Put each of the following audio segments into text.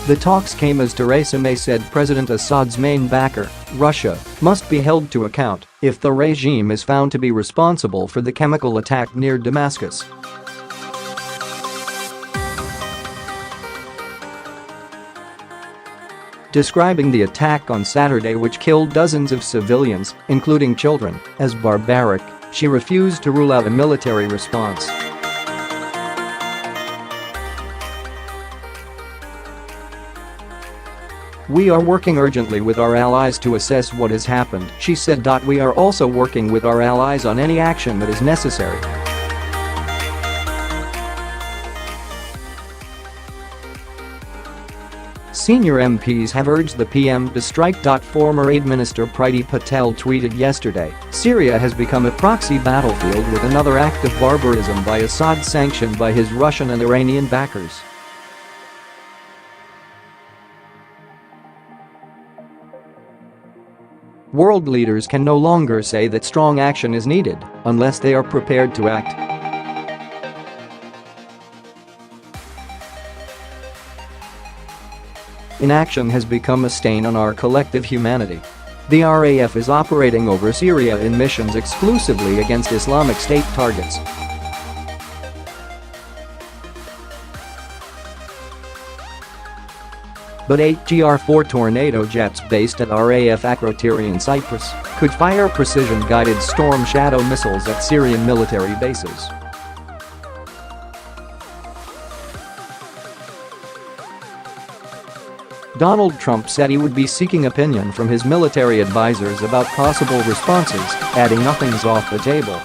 The talks came as Theresa May said President Assad's main backer, Russia, must be held to account if the regime is found to be responsible for the chemical attack near Damascus. Describing the attack on Saturday, which killed dozens of civilians, including children, as barbaric, she refused to rule out a military response. "We are working urgently with our allies to assess what has happened," she said. "We are also working with our allies on any action that is necessary." Senior MPs have urged the PM to strike. Former Aid Minister Priti Patel tweeted yesterday, "Syria has become a proxy battlefield with another act of barbarism by Assad sanctioned by his Russian and Iranian backers." World leaders can no longer say that strong action is needed unless they are prepared to act. Inaction has become a stain on our collective humanity. The RAF is operating over Syria in missions exclusively against Islamic State targets. But 8 GR4 Tornado jets based at RAF Akrotiri in Cyprus could fire precision-guided Storm Shadow missiles at Syrian military bases. Donald Trump said he would be seeking opinion from his military advisors about possible responses, adding nothing's off the table.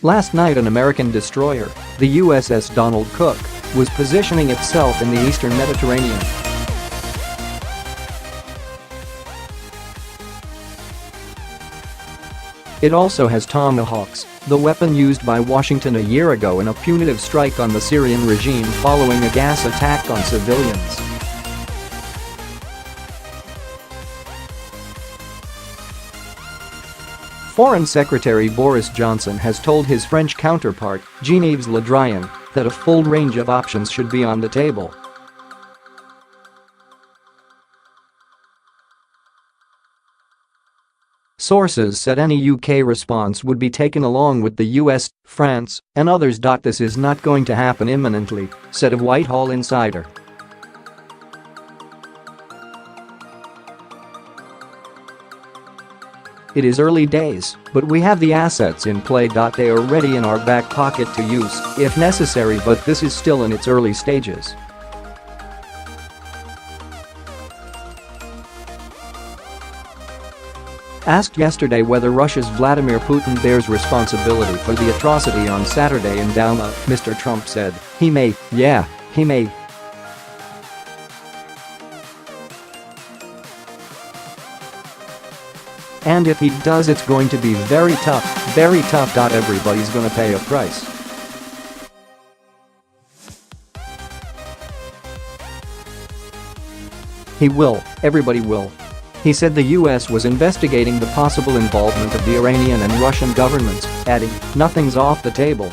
Last night, an American destroyer, the USS Donald Cook, was positioning itself in the eastern Mediterranean. It also has Tomahawks, the weapon used by Washington a year ago in a punitive strike on the Syrian regime following a gas attack on civilians. Foreign Secretary Boris Johnson has told his French counterpart, Jean-Yves Le Drian, that a full range of options should be on the table. Sources said any UK response would be taken along with the US, France, and others. "This is not going to happen imminently," said a Whitehall insider. "It is early days, but we have the assets in play. They are ready in our back pocket to use if necessary, but this is still in its early stages." Asked yesterday whether Russia's Vladimir Putin bears responsibility for the atrocity on Saturday in Douma, Mr. Trump said, "He may, yeah, he may." "And if he does, it's going to be very tough, very tough. Everybody's gonna pay a price." He will, everybody will. He said the US was investigating the possible involvement of the Iranian and Russian governments, adding, "Nothing's off the table."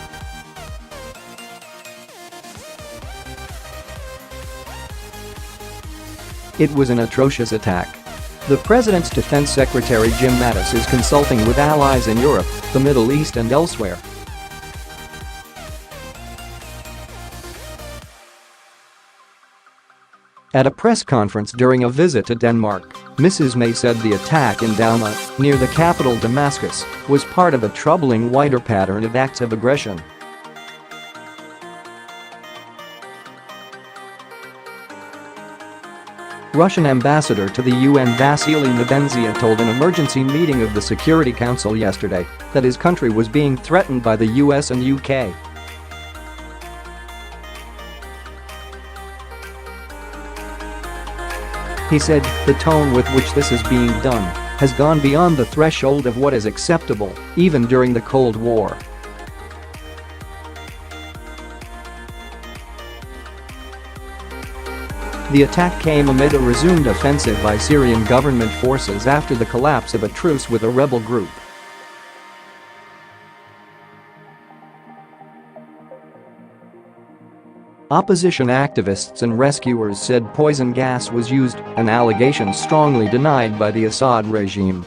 It was an atrocious attack. The president's defense secretary Jim Mattis is consulting with allies in Europe, the Middle East and elsewhere. At a press conference during a visit to Denmark, Mrs. May said the attack in Douma, near the capital Damascus, was part of a troubling wider pattern of acts of aggression. Russian ambassador to the UN Vasily Nebenzia told an emergency meeting of the Security Council yesterday that his country was being threatened by the US and UK. He said, "The tone with which this is being done has gone beyond the threshold of what is acceptable, even during the Cold War." The attack came amid a resumed offensive by Syrian government forces after the collapse of a truce with a rebel group. Opposition activists and rescuers said poison gas was used, an allegation strongly denied by the Assad regime.